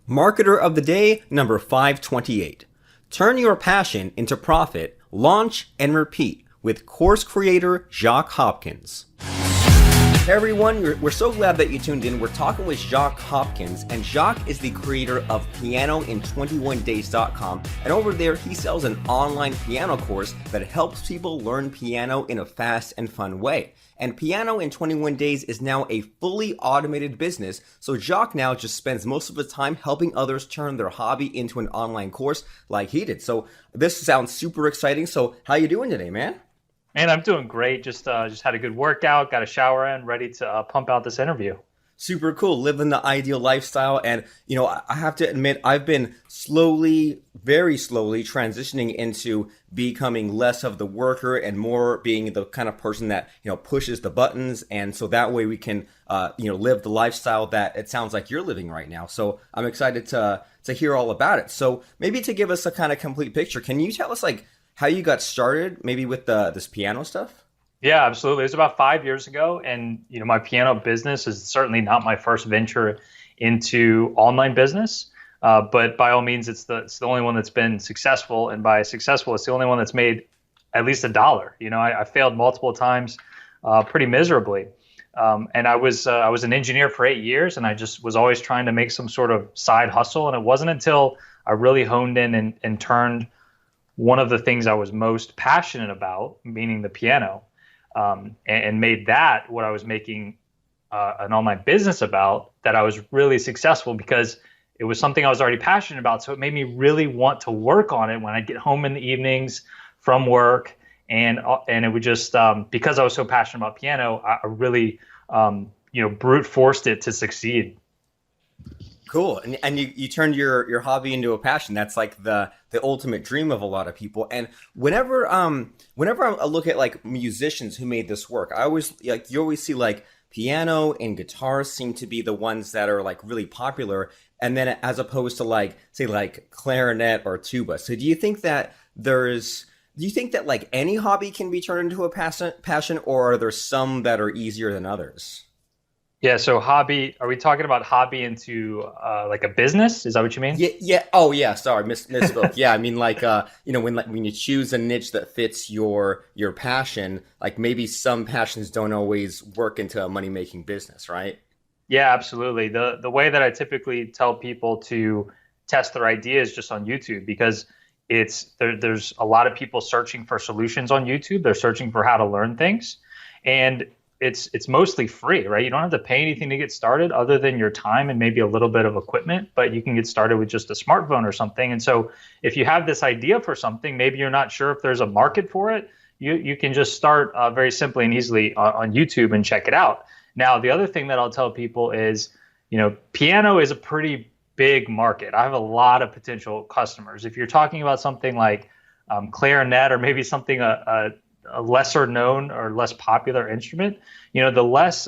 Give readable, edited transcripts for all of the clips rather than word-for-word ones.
Marketer of the Day, number 528. Turn your passion into profit, launch and repeat with course creator Jacques Hopkins. Hey everyone, we're so glad that you tuned in. We're talking with Jacques Hopkins, and Jacques is the creator of pianoin21days.com, and over there he sells an online piano course that helps people learn piano in a fast and fun way. And Piano in 21 Days is now a fully automated business, so Jacques now just spends most of his time helping others turn their hobby into an online course like he did. So this sounds super exciting. So how you doing today, man? Man, I'm doing great. Just had a good workout, got a shower in, ready to pump out this interview. Super cool, living the ideal lifestyle. And, I have to admit, I've been very slowly transitioning into becoming less of the worker and more being the kind of person that, pushes the buttons. And so that way we can, live the lifestyle that it sounds like you're living right now. So I'm excited to hear all about it. So maybe to give us a kind of complete picture, can you tell us how you got started, maybe with this piano stuff? Yeah, absolutely. It was about 5 years ago, and my piano business is certainly not my first venture into online business, but by all means, it's the only one that's been successful, and by successful, it's the only one that's made at least $1. I failed multiple times, pretty miserably, and I was an engineer for 8 years, and I just was always trying to make some sort of side hustle, and it wasn't until I really honed in and turned one of the things I was most passionate about, meaning the piano, and made that what I was making an online business about, that I was really successful because it was something I was already passionate about. So it made me really want to work on it when I get home in the evenings from work. And it would just, because I was so passionate about piano, I really, brute forced it to succeed. Cool. And you turned your hobby into a passion. That's like the ultimate dream of a lot of people. And whenever I look at musicians who made this work, I always you always see piano and guitars seem to be the ones that are really popular. And then as opposed to say clarinet or tuba. So do you think that any hobby can be turned into a passion, or are there some that are easier than others? Yeah. So hobby, are we talking about hobby into a business? Is that what you mean? Yeah. Yeah. Oh yeah. Sorry. Misspoke. Yeah. I mean, when you choose a niche that fits your passion, maybe some passions don't always work into a money-making business, right? Yeah, absolutely. The way that I typically tell people to test their ideas just on YouTube, because there's a lot of people searching for solutions on YouTube. They're searching for how to learn things, and it's mostly free, right? You don't have to pay anything to get started other than your time and maybe a little bit of equipment, but you can get started with just a smartphone or something. And so if you have this idea for something, maybe you're not sure if there's a market for it, you can just start very simply and easily on YouTube and check it out. Now, the other thing that I'll tell people is, piano is a pretty big market. I have a lot of potential customers. If you're talking about something like clarinet, or maybe something a lesser known or less popular instrument, the less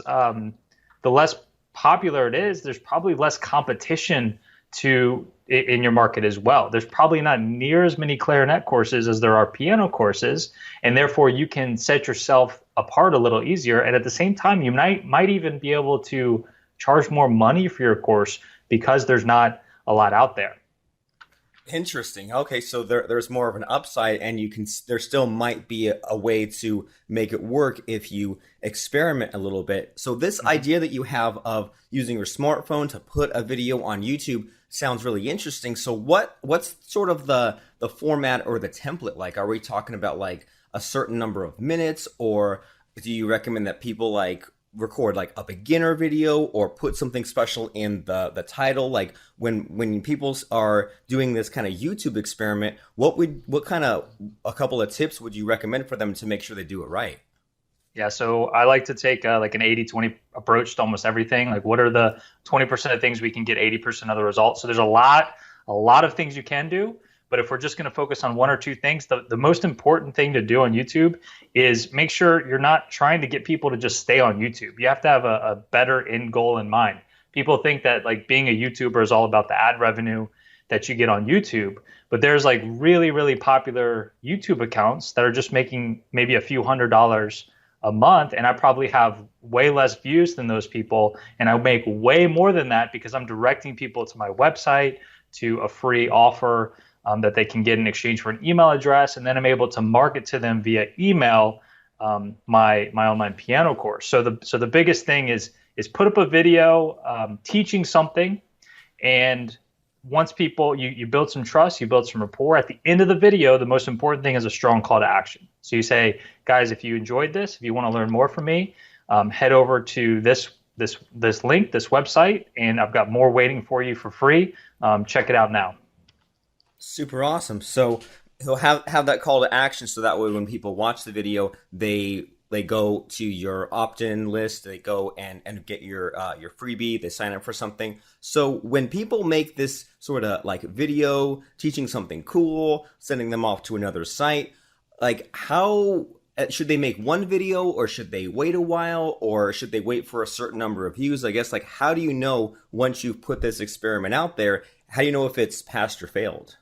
popular it is, there's probably less competition in your market as well. There's probably not near as many clarinet courses as there are piano courses, and therefore you can set yourself apart a little easier. And at the same time, you might even be able to charge more money for your course because there's not a lot out there. Interesting. Okay, so there's more of an upside, and there still might be a way to make it work if you experiment a little bit. So this idea that you have of using your smartphone to put a video on YouTube sounds really interesting. So what's sort of the format or the template like? Are we talking about a certain number of minutes, or do you recommend that people record a beginner video or put something special in the title? When people are doing this kind of YouTube experiment, what kind of a couple of tips would you recommend for them to make sure they do it right? Yeah, so I like to take an 80-20 approach to almost everything. What are the 20% of things we can get 80% of the results? So there's a lot of things you can do. But if we're just going to focus on one or two things, the most important thing to do on YouTube is make sure you're not trying to get people to just stay on YouTube. You have to have a better end goal in mind. People think that being a YouTuber is all about the ad revenue that you get on YouTube, but there's really, really popular YouTube accounts that are just making maybe a few $100s a month, and I probably have way less views than those people, and I make way more than that because I'm directing people to my website, to a free offer that they can get in exchange for an email address, and then I'm able to market to them via email my online piano course. So the biggest thing is put up a video teaching something, and once people you build some trust, you build some rapport. At the end of the video, the most important thing is a strong call to action. So you say, guys, if you enjoyed this, if you want to learn more from me, head over to this link, this website, and I've got more waiting for you for free. Check it out now. Super awesome. So he'll have that call to action, so that way when people watch the video, they go to your opt-in list, they go and get your freebie, they sign up for something. So when people make this sort of like video teaching something cool, sending them off to another site, like how should they make one video, or should they wait a while, or should they wait for a certain number of views? I guess, like, how do you know once you've put this experiment out there, how do you know if it's passed or failed?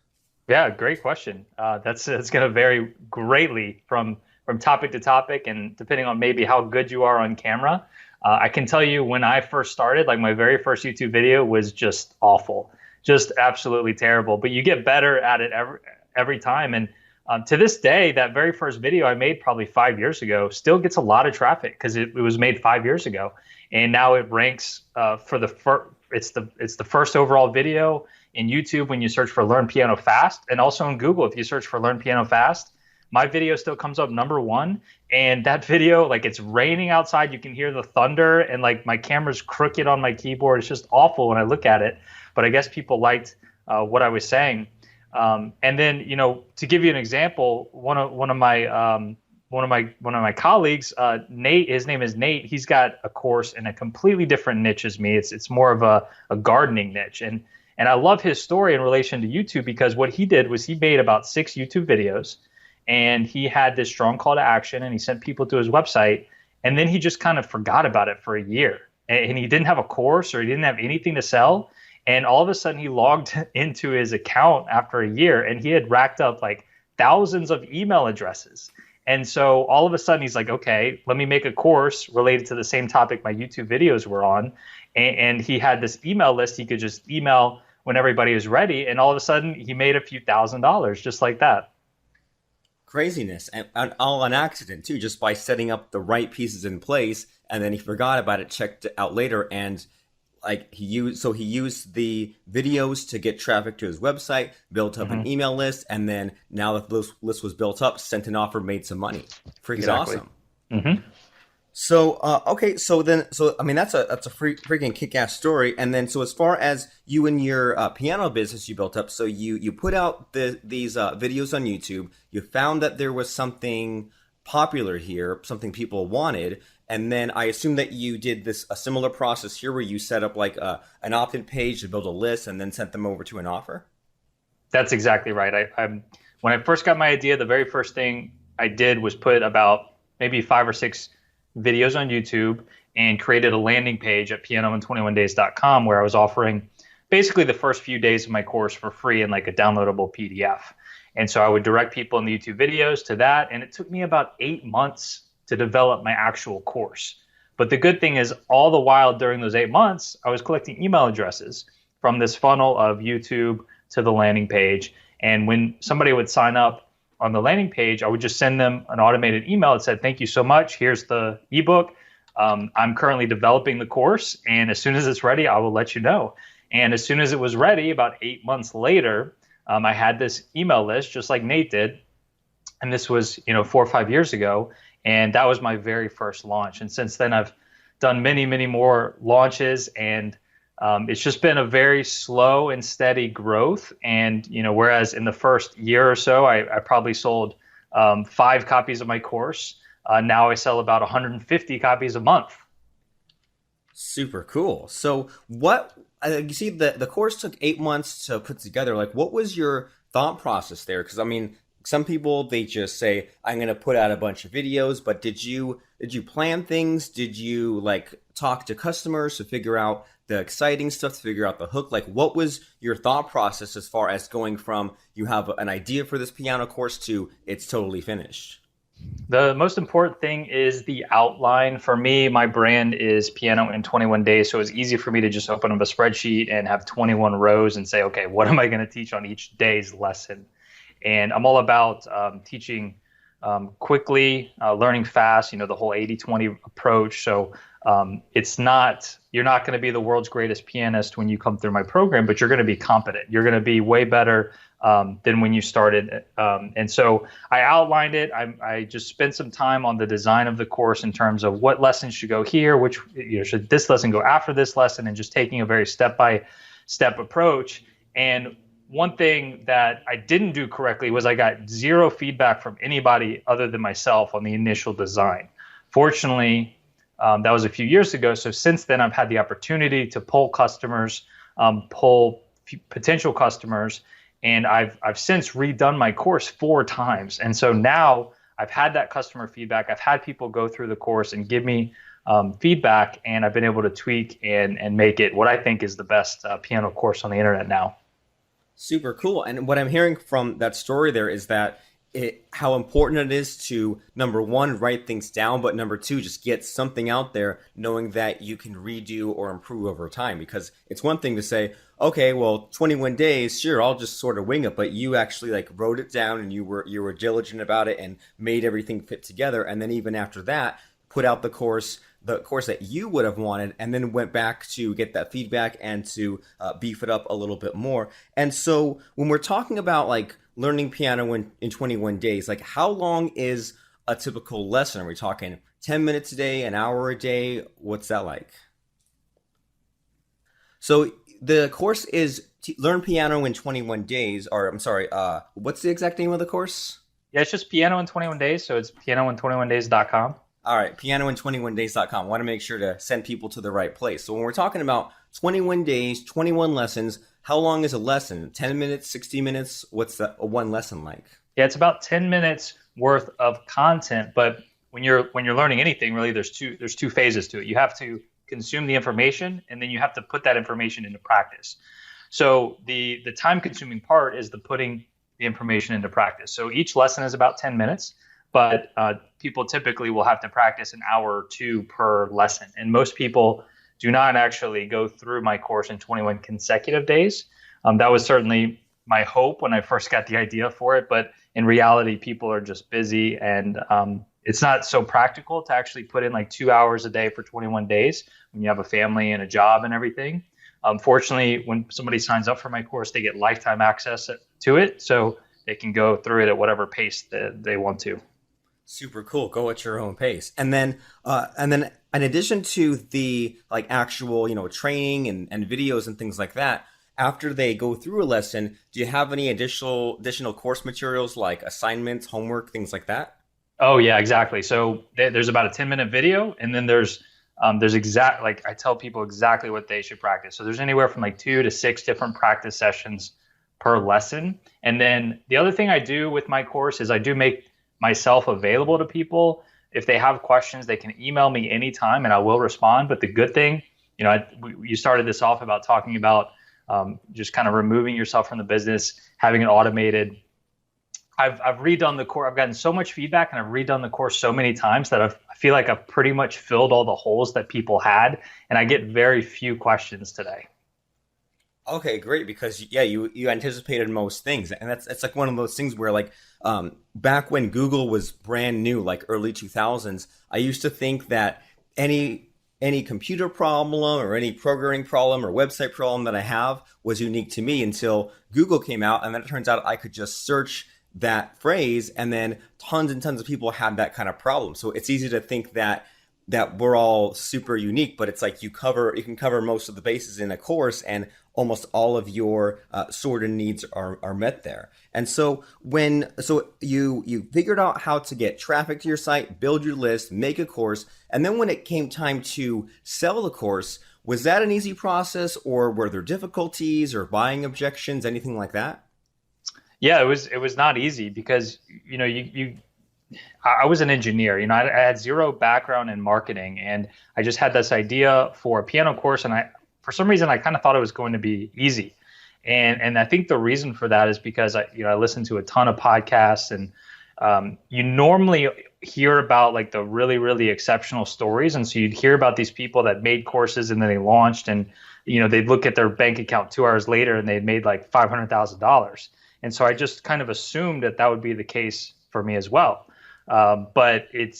Yeah, great question. That's going to vary greatly from topic to topic, and depending on maybe how good you are on camera. I can tell you when I first started, like my very first YouTube video was just awful, just absolutely terrible. But you get better at it every time. And to this day, that very first video I made probably 5 years ago still gets a lot of traffic because it was made 5 years ago, and now it ranks for it's the first overall video in YouTube when you search for Learn Piano Fast, and also in Google if you search for Learn Piano Fast. My video still comes up #1, and that video, like, it's raining outside, you can hear the thunder, and like my camera's crooked on my keyboard. It's just awful when I look at it, but I guess people liked what I was saying. And then, to give you an example, one of my colleagues, Nate, his name is Nate. He's got a course in a completely different niche as me. It's more of a gardening niche, and I love his story in relation to YouTube, because what he did was he made about 6 YouTube videos, and he had this strong call to action, and he sent people to his website, and then he just kind of forgot about it for a year, and he didn't have a course, or he didn't have anything to sell. And all of a sudden he logged into his account after a year, and he had racked up like thousands of email addresses. And so all of a sudden he's like, okay, let me make a course related to the same topic my YouTube videos were on. And he had this email list he could just email when everybody was ready. And all of a sudden he made a few $1,000s just like that. Craziness, and all on accident too, just by setting up the right pieces in place, and then he forgot about it, checked it out later, and like he used the videos to get traffic to his website, built up an email list, and then now that the list was built up, sent an offer, made some money. Freaking Exactly. awesome. Mm-hmm. So okay, so I mean that's a freaking kick-ass story. And then so as far as you and your piano business you built up, so you put out these videos on YouTube. You found that there was something popular here, something people wanted, and then I assume that you did a similar process here, where you set up like an opt-in page to build a list, and then sent them over to an offer. That's exactly right. When I first got my idea, the very first thing I did was put about maybe 5 or 6 videos on YouTube and created a landing page at pianoin21days.com where I was offering basically the first few days of my course for free in like a downloadable PDF. And so I would direct people in the YouTube videos to that. And it took me about 8 months to develop my actual course. But the good thing is, all the while during those 8 months, I was collecting email addresses from this funnel of YouTube to the landing page. And when somebody would sign up on the landing page, I would just send them an automated email that said, thank you so much. Here's the ebook. I'm currently developing the course, and as soon as it's ready, I will let you know. And as soon as it was ready, about 8 months later, I had this email list just like Nate did. And this was, 4 or 5 years ago. And that was my very first launch. And since then, I've done many, many more launches, and it's just been a very slow and steady growth. And, whereas in the first year or so, I probably sold 5 copies of my course. Now I sell about 150 copies a month. Super cool. So you see the course took 8 months to put together. Like, what was your thought process there? Because I mean, some people, they just say, I'm going to put out a bunch of videos, but did you plan things? Did you like talk to customers to figure out the exciting stuff, to figure out the hook? Like, what was your thought process as far as going from you have an idea for this piano course to it's totally finished? The most important thing is the outline. For me, my brand is Piano in 21 Days. So it's easy for me to just open up a spreadsheet and have 21 rows and say, okay, what am I going to teach on each day's lesson? And I'm all about teaching quickly, learning fast, the whole 80-20 approach. So you're not going to be the world's greatest pianist when you come through my program, but you're going to be competent. You're going to be way better than when you started. And so I outlined it. I just spent some time on the design of the course in terms of what lessons should go here, which should this lesson go after this lesson, and just taking a very step-by-step approach. And one thing that I didn't do correctly was I got zero feedback from anybody other than myself on the initial design. Fortunately, that was a few years ago. So since then, I've had the opportunity to poll customers, poll potential customers, and I've since redone my course 4 times. And so now I've had that customer feedback. I've had people go through the course and give me feedback, and I've been able to tweak and make it what I think is the best piano course on the internet now. Super cool. And what I'm hearing from that story there is that how important it is to, number one, write things down, but number two, just get something out there knowing that you can redo or improve over time. Because it's one thing to say, okay, well, 21 days, sure, I'll just sort of wing it. But you actually like wrote it down and you were diligent about it and made everything fit together. And then even after that, put out the course that you would have wanted, and then went back to get that feedback and to beef it up a little bit more. And so when we're talking about like learning piano in 21 days, like how long is a typical lesson? Are we talking 10 minutes a day, an hour a day? What's that like? So the course is Learn Piano in 21 Days, or I'm sorry, what's the exact name of the course? Yeah, it's just Piano in 21 Days. So it's pianoin21days.com. All right, pianoin21days.com. I want to make sure to send people to the right place. So when we're talking about 21 days, 21 lessons, how long is a lesson? 10 minutes, 60 minutes? What's one lesson like? Yeah, it's about 10 minutes worth of content. But when you're learning anything, really, there's two phases to it. You have to consume the information, and then you have to put that information into practice. So the time-consuming part is the putting the information into practice. So each lesson is about 10 minutes. But people typically will have to practice an hour or 2 per lesson. And most people do not actually go through my course in 21 consecutive days. That was certainly my hope when I first got the idea for it. But in reality, people are just busy, and it's not so practical to actually put in like 2 hours a day for 21 days when you have a family and a job and everything. Fortunately, when somebody signs up for my course, they get lifetime access to it. So they can go through it at whatever pace that they want to. Super cool. Go at your own pace. And then in addition to the like actual, training and videos and things like that, after they go through a lesson, do you have any additional course materials like assignments, homework, things like that? Oh yeah, exactly. So there's about a 10-minute video, and then there's like I tell people exactly what they should practice. So there's anywhere from like 2 to 6 different practice sessions per lesson. And then the other thing I do with my course is I do make myself available to people. If they have questions, they can email me anytime and I will respond. But the good thing, you started this off about talking about just kind of removing yourself from the business, having it automated. I've redone the course. I've gotten so much feedback, and I've redone the course so many times that I feel like I've pretty much filled all the holes that people had, and I get very few questions today. Okay, great. Because you anticipated most things, and it's like one of those things where like back when Google was brand new, like early 2000s, I used to think that any computer problem or any programming problem or website problem that I have was unique to me until Google came out, and then it turns out I could just search that phrase, and then tons and tons of people had that kind of problem. So it's easy to think that we're all super unique, but it's like you can cover most of the bases in a course, and almost all of your sort of needs are met there. And so you figured out how to get traffic to your site, build your list, make a course, and then when it came time to sell the course, was that an easy process, or were there difficulties or buying objections, anything like that? Yeah, it was not easy because I was an engineer. I had zero background in marketing, and I just had this idea for a piano course, and for some reason I kind of thought it was going to be easy. And I think the reason for that is because I listened to a ton of podcasts, and you normally hear about like the really, really exceptional stories. And so you'd hear about these people that made courses and then they launched, and they'd look at their bank account 2 hours later and they'd made like $500,000. And so I just kind of assumed that that would be the case for me as well. But it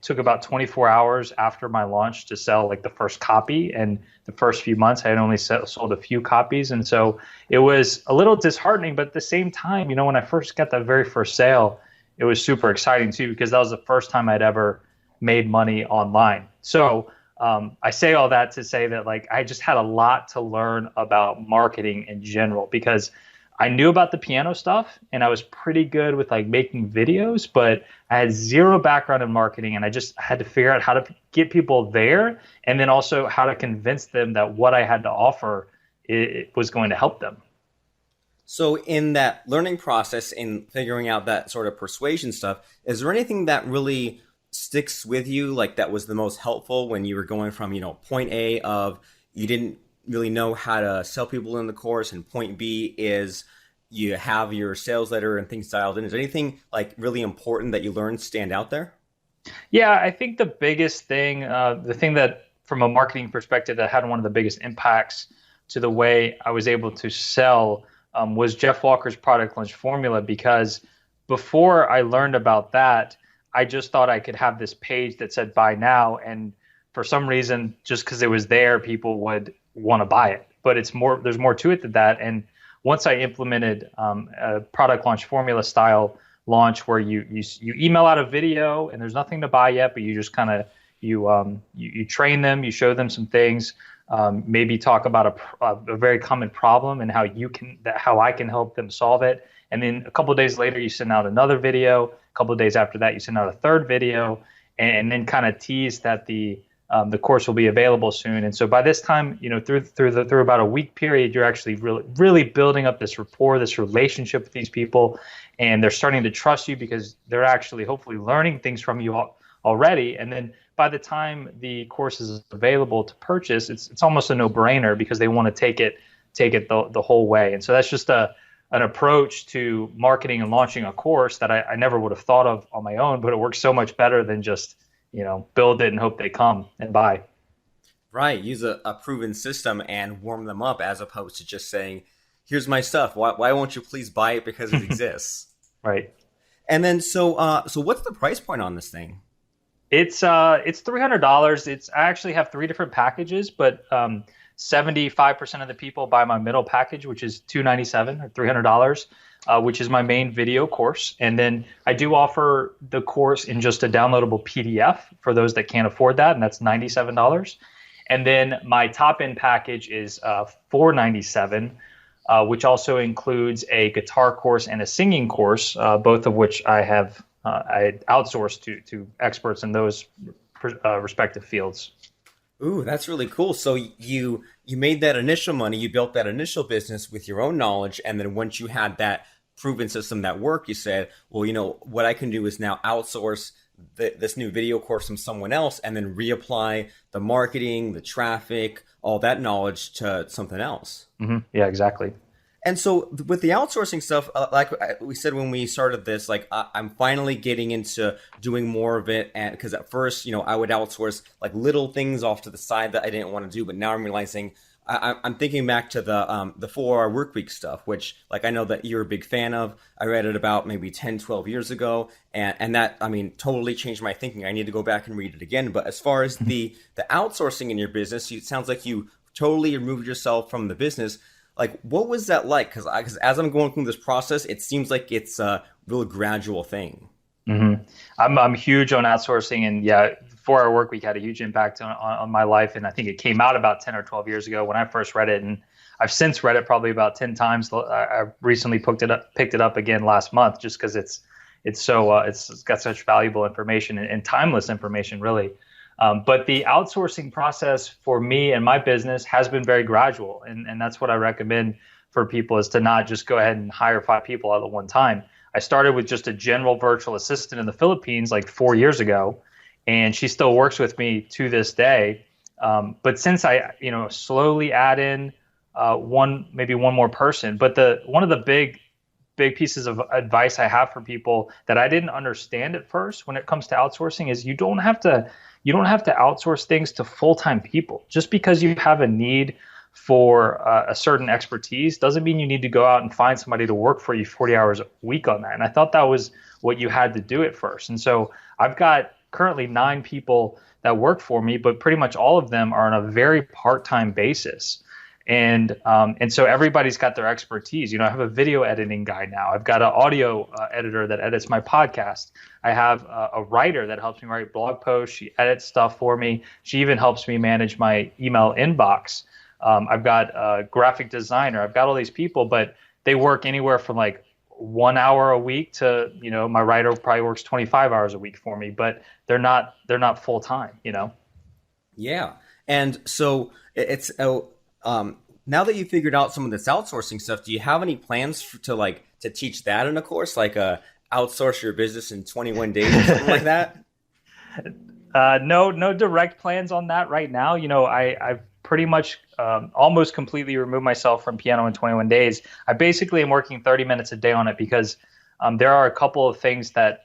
took about 24 hours after my launch to sell like the first copy. And the first few months I had only sold a few copies. And so it was a little disheartening, but at the same time, when I first got that very first sale, it was super exciting too, because that was the first time I'd ever made money online. So I say all that to say that like I just had a lot to learn about marketing in general, because I knew about the piano stuff and I was pretty good with like making videos, but I had zero background in marketing, and I just had to figure out how to get people there, and then also how to convince them that what I had to offer it was going to help them. So in that learning process, in figuring out that sort of persuasion stuff, is there anything that really sticks with you, like that was the most helpful when you were going from, point A of you didn't really know how to sell people in the course, and point B is you have your sales letter and things dialed in? Is there anything like really important that you learned stand out there? Yeah, I think the biggest thing, the thing that from a marketing perspective that had one of the biggest impacts to the way I was able to sell was Jeff Walker's product launch formula. Because before I learned about that, I just thought I could have this page that said buy now. And for some reason, just because it was there, people would want to buy it. But there's more to it than that. And once I implemented a product launch formula style launch where you email out a video and there's nothing to buy yet, but you just kind of you train them, you show them some things, maybe talk about a very common problem and how I can help them solve it. And then a couple of days later, you send out another video. A couple of days after that, you send out a third video, and then kind of tease that the course will be available soon. And so by this time, through about a week period, you're actually really, really building up this rapport, this relationship with these people, and they're starting to trust you because they're actually hopefully learning things from you already. And then by the time the course is available to purchase, it's almost a no-brainer because they want to take it the whole way. And so that's just an approach to marketing and launching a course that I never would have thought of on my own, but it works so much better than just build it and hope they come and buy. Right. Use a proven system and warm them up, as opposed to just saying, here's my stuff. Why won't you please buy it because it exists? Right. And then, so what's the price point on this thing? It's $300. I actually have 3 different packages, but 75% of the people buy my middle package, which is $297 or $300. Which is my main video course. And then I do offer the course in just a downloadable PDF for those that can't afford that, and that's $97. And then my top end package is $497, which also includes a guitar course and a singing course, both of which I outsourced to experts in those respective fields. Ooh, that's really cool. So you made that initial money, you built that initial business with your own knowledge, and then once you had that proven system that worked, you said, well, what I can do is now outsource this new video course from someone else, and then reapply the marketing, the traffic, all that knowledge to something else. Mm-hmm. Yeah, exactly. And so with the outsourcing stuff, like we said when we started this, like I'm finally getting into doing more of it. And because at first, I would outsource like little things off to the side that I didn't want to do. But now I'm realizing I'm thinking back to the 4-hour work week stuff, which like I know that you're a big fan of. I read it about maybe 10, 12 years ago. And that, totally changed my thinking. I need to go back and read it again. But as far as the outsourcing in your business, it sounds like you totally removed yourself from the business. Like, what was that like? Because as I'm going through this process, it seems like it's a real gradual thing. Mm-hmm. I'm huge on outsourcing, and yeah, 4-hour work week had a huge impact on my life. And I think it came out about 10 or 12 years ago when I first read it, and I've since read it probably about 10 times. I recently picked it up again last month just because it's got such valuable information and timeless information, really. But the outsourcing process for me and my business has been very gradual. And that's what I recommend for people, is to not just go ahead and hire 5 people all at one time. I started with just a general virtual assistant in the Philippines like 4 years ago, and she still works with me to this day. But since I, slowly add in maybe one more person, but one of the big big pieces of advice I have for people that I didn't understand at first when it comes to outsourcing is you don't have to outsource things to full-time people. Just because you have a need for a certain expertise doesn't mean you need to go out and find somebody to work for you 40 hours a week on that. And I thought that was what you had to do at first. And so I've got currently 9 people that work for me, but pretty much all of them are on a very part-time basis. And so everybody's got their expertise. I have a video editing guy now. I've got an audio editor that edits my podcast. I have a writer that helps me write blog posts. She edits stuff for me. She even helps me manage my email inbox. I've got a graphic designer. I've got all these people, but they work anywhere from like 1 hour a week to, my writer probably works 25 hours a week for me, but they're not full time. Yeah. And so it's now that you figured out some of this outsourcing stuff, do you have any plans to teach that in a course, like outsource your business in 21 days or something like that? No direct plans on that right now. I've pretty much almost completely removed myself from piano in 21 days. I basically am working 30 minutes a day on it because there are a couple of things that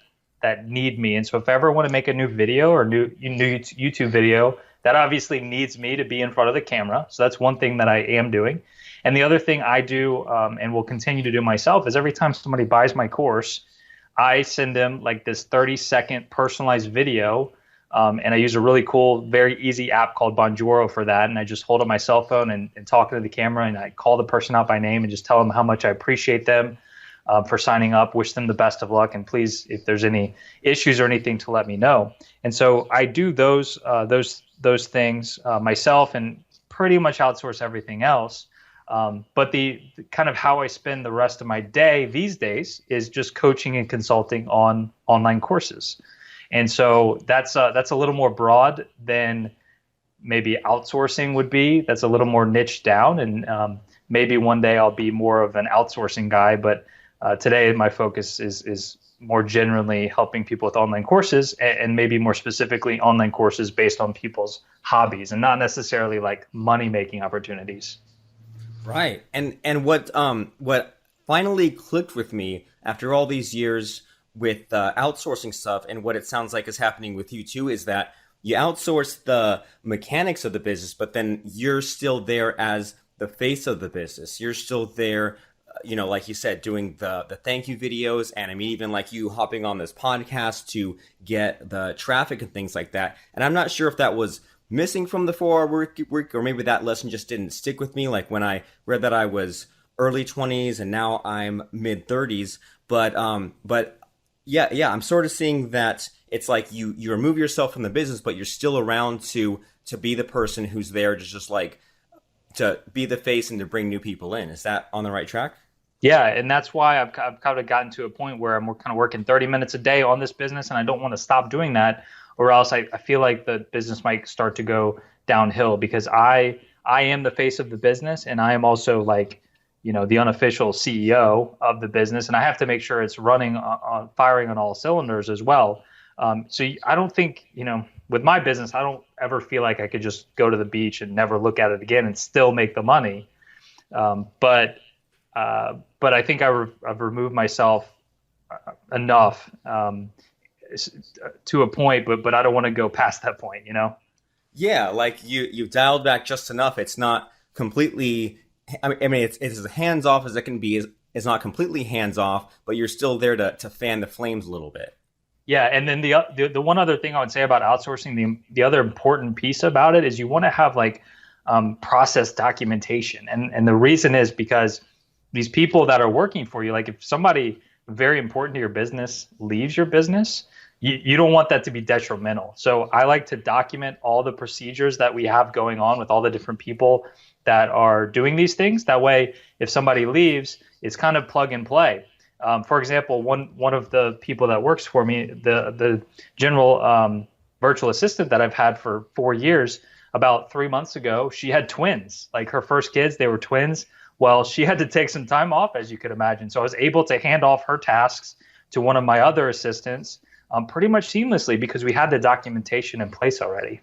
need me. And so if I ever want to make a new video or new YouTube video, that obviously needs me to be in front of the camera. So that's one thing that I am doing. And the other thing I do and will continue to do myself is every time somebody buys my course, I send them like this 30-second personalized video. And I use a really cool, very easy app called Bonjoro for that. And I just hold up my cell phone and talk to the camera, and I call the person out by name and just tell them how much I appreciate them for signing up, wish them the best of luck. And please, if there's any issues or anything, to let me know. And so I do those things myself and pretty much outsource everything else. But the kind of how I spend the rest of my day these days is just coaching and consulting on online courses. And so that's a little more broad than maybe outsourcing would be. That's a little more niche down, and maybe one day I'll be more of an outsourcing guy. But today my focus is more generally helping people with online courses, and maybe more specifically online courses based on people's hobbies and not necessarily like money making opportunities. Right. And what finally clicked with me after all these years with outsourcing stuff, and what it sounds like is happening with you too, is that you outsource the mechanics of the business, but then you're still there as the face of the business. You're still there, like you said, doing the thank you videos, and I mean, even like you hopping on this podcast to get the traffic and things like that. And I'm not sure if that was missing from the 4-hour work, or maybe that lesson just didn't stick with me. Like when I read that I was early 20s and now I'm mid 30s, but yeah, I'm sort of seeing that it's like you remove yourself from the business, but you're still around to be the person who's there to just like to be the face and to bring new people in. Is that on the right track? Yeah, and that's why I've kind of gotten to a point where I'm kind of working 30 minutes a day on this business, and I don't want to stop doing that, or else I feel like the business might start to go downhill, because I am the face of the business, and I am also like, the unofficial CEO of the business, and I have to make sure it's running firing on all cylinders as well. So I don't think, with my business, I don't ever feel like I could just go to the beach and never look at it again and still make the money. But I think I've removed myself enough to a point, but I don't want to go past that point, Yeah, like you've dialed back just enough. It's not completely. I mean, it's as hands off as it can be. It's not completely hands off, but you're still there to fan the flames a little bit. Yeah, and then the one other thing I would say about outsourcing, the other important piece about it is you want to have like process documentation, and the reason is because these people that are working for you, like if somebody very important to your business leaves your business, you don't want that to be detrimental. So I like to document all the procedures that we have going on with all the different people that are doing these things. That way, if somebody leaves, it's kind of plug and play. For example, one of the people that works for me, the general virtual assistant that I've had for 4 years, about 3 months ago, she had twins. Like her first kids, they were twins. Well, she had to take some time off, as you could imagine. So I was able to hand off her tasks to one of my other assistants pretty much seamlessly because we had the documentation in place already.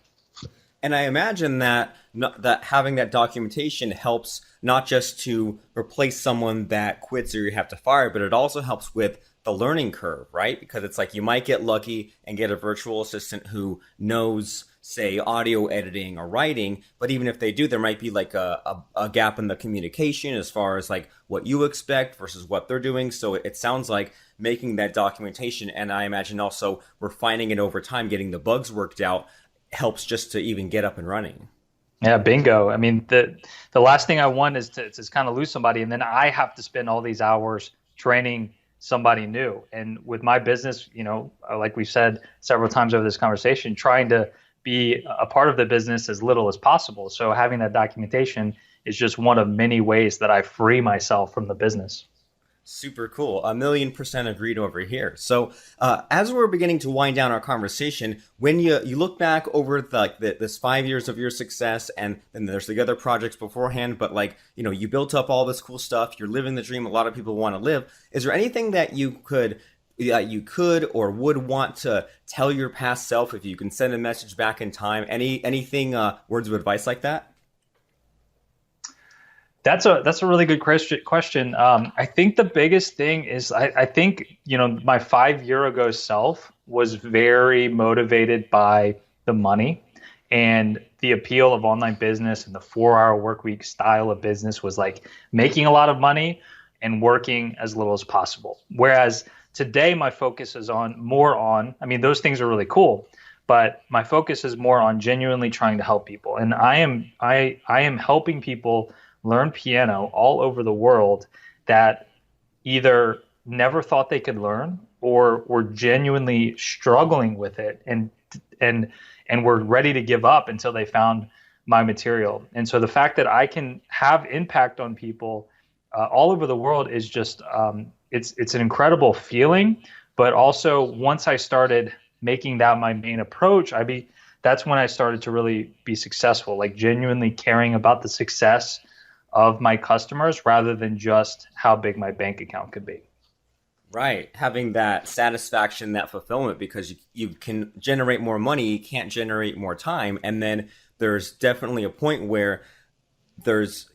And I imagine that that having that documentation helps not just to replace someone that quits or you have to fire, but it also helps with the learning curve, right? Because it's like you might get lucky and get a virtual assistant who knows, say, audio editing or writing, but even if they do, there might be like a gap in the communication as far as like what you expect versus what they're doing. So it sounds like making that documentation, and I imagine also refining it over time, getting the bugs worked out, helps just to even get up and running. Yeah, bingo. I mean, the last thing I want is to kind of lose somebody, and then I have to spend all these hours training somebody new. And with my business, like we said several times over this conversation, trying to be a part of the business as little as possible. So having that documentation is just one of many ways that I free myself from the business. Super cool. 1,000,000% agreed over here. So, as we're beginning to wind down our conversation, when you look back over this 5 years of your success, and then there's the other projects beforehand, but you built up all this cool stuff. You're living the dream a lot of people want to live. Is there anything that you could or would want to tell your past self if you can send a message back in time? Anything words of advice like that? That's a really good question. I think the biggest thing is I think my 5 year ago self was very motivated by the money and the appeal of online business, and the 4-hour work week style of business was like making a lot of money and working as little as possible. Whereas today my focus is more on, I mean, those things are really cool, but my focus is more on genuinely trying to help people. And I am helping people learn piano all over the world that either never thought they could learn or were genuinely struggling with it and were ready to give up until they found my material. And so the fact that I can have impact on people all over the world is just it's an incredible feeling. But also once I started making that my main approach, that's when I started to really be successful, like genuinely caring about the success of my customers rather than just how big my bank account could be. Right. Having that satisfaction, that fulfillment, because you can generate more money, you can't generate more time. And then there's definitely a point where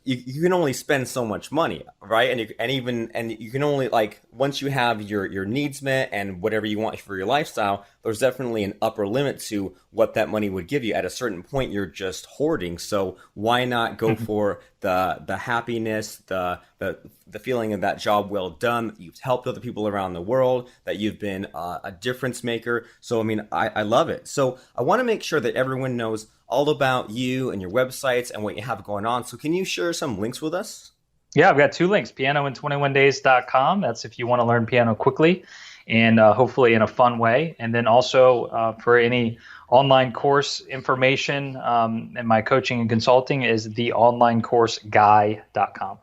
you can only spend so much money, right? And you can only, like, once you have your needs met and whatever you want for your lifestyle, there's definitely an upper limit to what that money would give you. At a certain point, you're just hoarding. So why not go for the happiness, the feeling of that job well done, that you've helped other people around the world, that you've been a difference maker. So, I mean, I love it. So I want to make sure that everyone knows all about you and your websites and what you have going on. So can you share some links with us? Yeah, I've got 2 links, pianoin21days.com. That's if you want to learn piano quickly and hopefully in a fun way. And then also for any online course information and my coaching and consulting is theonlinecourseguy.com.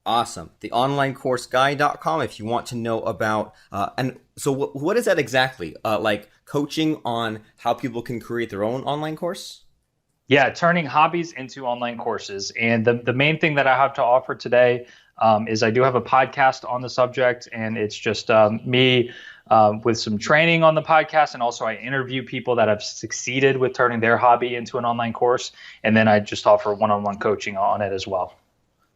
Awesome. Theonlinecourseguy.com if you want to know about, and so what is that exactly? Like coaching on how people can create their own online course? Yeah, turning hobbies into online courses. And the main thing that I have to offer today is I do have a podcast on the subject, and it's just me with some training on the podcast. And also I interview people that have succeeded with turning their hobby into an online course. And then I just offer one-on-one coaching on it as well.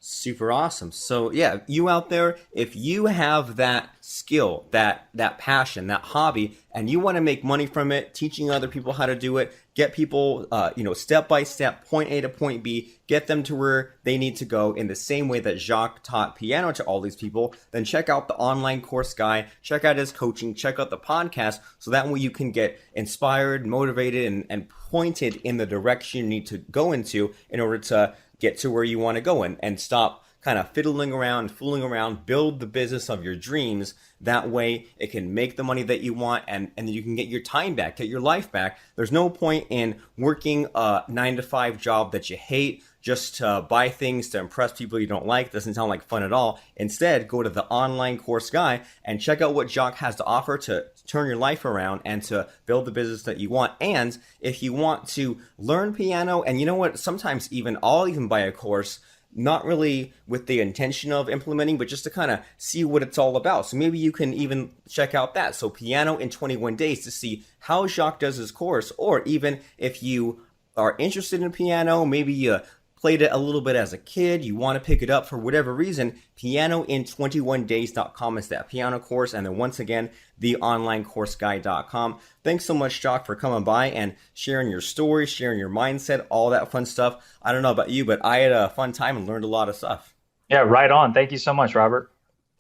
Super awesome. So yeah, you out there, if you have that skill, that passion, that hobby, and you want to make money from it, teaching other people how to do it, get people, step by step, point A to point B, get them to where they need to go in the same way that Jacques taught piano to all these people, then check out the online course guy, check out his coaching, check out the podcast, so that way you can get inspired, motivated, and pointed in the direction you need to go into in order to get to where you want to go and stop kind of fiddling around, fooling around, build the business of your dreams. That way it can make the money that you want and then you can get your time back, get your life back. There's no point in working a 9-to-5 job that you hate just to buy things to impress people you don't like. It doesn't sound like fun at all. Instead, go to the online course guy and check out what Jacques has to offer to turn your life around and to build the business that you want. And if you want to learn piano, and you know what, sometimes I'll even buy a course, not really with the intention of implementing, but just to kind of see what it's all about. So maybe you can even check out that. So Piano in 21 Days to see how Jacques does his course, or even if you are interested in piano, maybe you played it a little bit as a kid, you want to pick it up for whatever reason, pianoin21days.com is that piano course. And then once again, theonlinecourseguide.com. Thanks so much, Jacques, for coming by and sharing your story, sharing your mindset, all that fun stuff. I don't know about you, but I had a fun time and learned a lot of stuff. Yeah, right on. Thank you so much, Robert.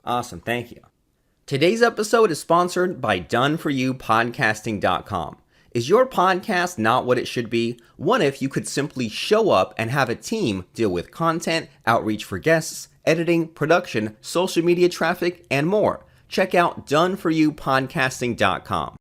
Awesome. Thank you. Today's episode is sponsored by doneforyoupodcasting.com. Is your podcast not what it should be? What if you could simply show up and have a team deal with content, outreach for guests, editing, production, social media traffic, and more? Check out doneforyoupodcasting.com.